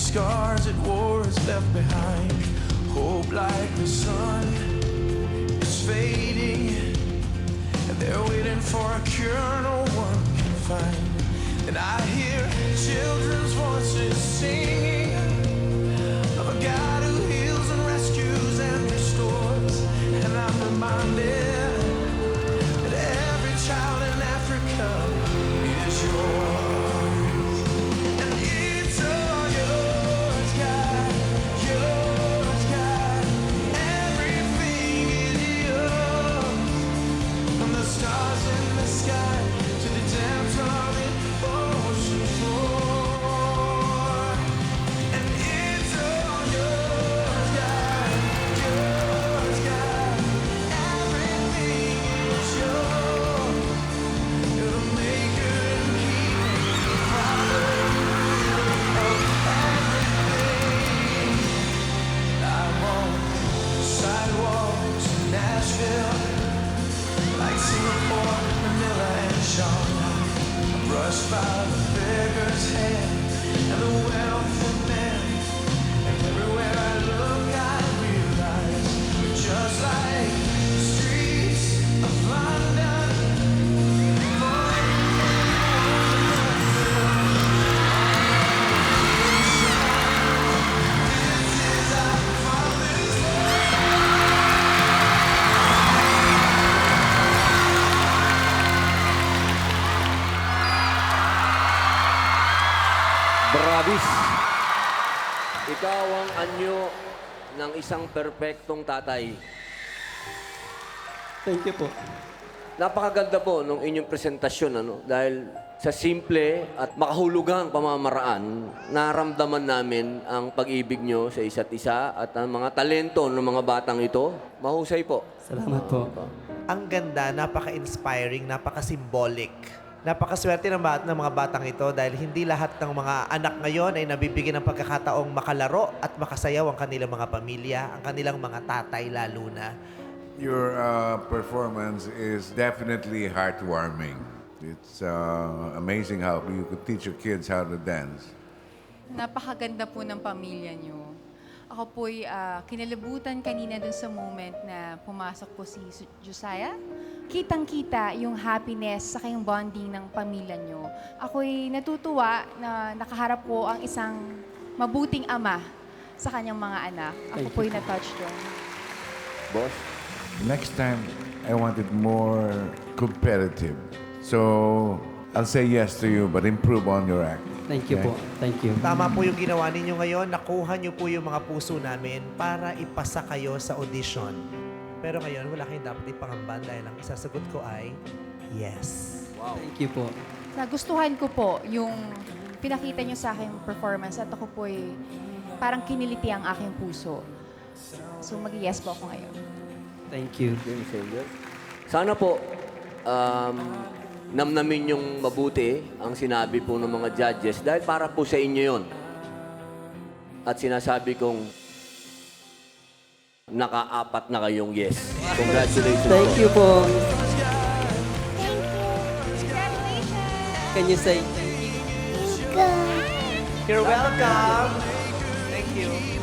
scars that war has left behind. Hope like the sun is fading, and they're waiting for a cure no one can find. And I hear children's voices singing of a God who heals and rescues and restores. And I'm reminded that every child in Africa is yours. And it's all yours, God. Yours, God. Everything is yours. From the stars in the sky to the depths of the ocean floor. And it's all yours, God. Yours, God. Everything is yours. You're the maker and keeper, Father of everything. I walk sidewalks in Nashville, like Singapore, Manila, and Shanghai. I'm brushed by the beggar's hand and the wealthy man. And everywhere I look, I realize we're just like the streets of London. Bravis! Ikaw ang anyo ng isang perpektong tatay. Thank you po. Napakaganda po nung inyong presentasyon, dahil sa simple at makahulugang pamamaraan, naramdaman namin ang pag-ibig nyo sa isa't isa at ang mga talento ng mga batang ito. Mahusay po. Salamat po. Ang ganda, napaka-inspiring, napaka-symbolic. Napakaswerte ng mga batang ito dahil hindi lahat ng mga anak ngayon ay nabibigyan ng pagkakataong makalaro at makasayaw ang kanilang mga pamilya, ang kanilang mga tatay lalo na. Your performance is definitely heartwarming. It's amazing how you could teach your kids how to dance. Napakaganda po ng pamilya niyo. Ako po'y kinalibutan kanina dun sa moment na pumasok po si Josiah. Kitang-kita yung happiness sa kayong bonding ng pamilya niyo. Ako'y natutuwa na nakaharap ko ang isang mabuting ama sa kanyang mga anak. Ako po'y na-touch doon. Boss? Next time, I want it more competitive. So, I'll say yes to you, but improve on your act. Thank you po. Thank you. Tama po yung ginawa ninyo ngayon. Nakuha niyo po yung mga puso namin para ipasa kayo sa audition. Pero ngayon, wala kayong dapat ipangamban dahil ang isasagot ko ay yes. Thank you po. Nagustuhan ko po yung pinakita niyo sa aking performance at ako po'y parang kiniliti ang aking puso. So mag-yes po ako ngayon. Thank you. Sana po, namnamin yung mabuti ang sinabi po ng mga judges dahil para po sa inyo yon. At sinasabi kong naka-apat na kayong yes. Congratulations Thank po. you po. Congratulations! Can you say You're welcome. Thank you.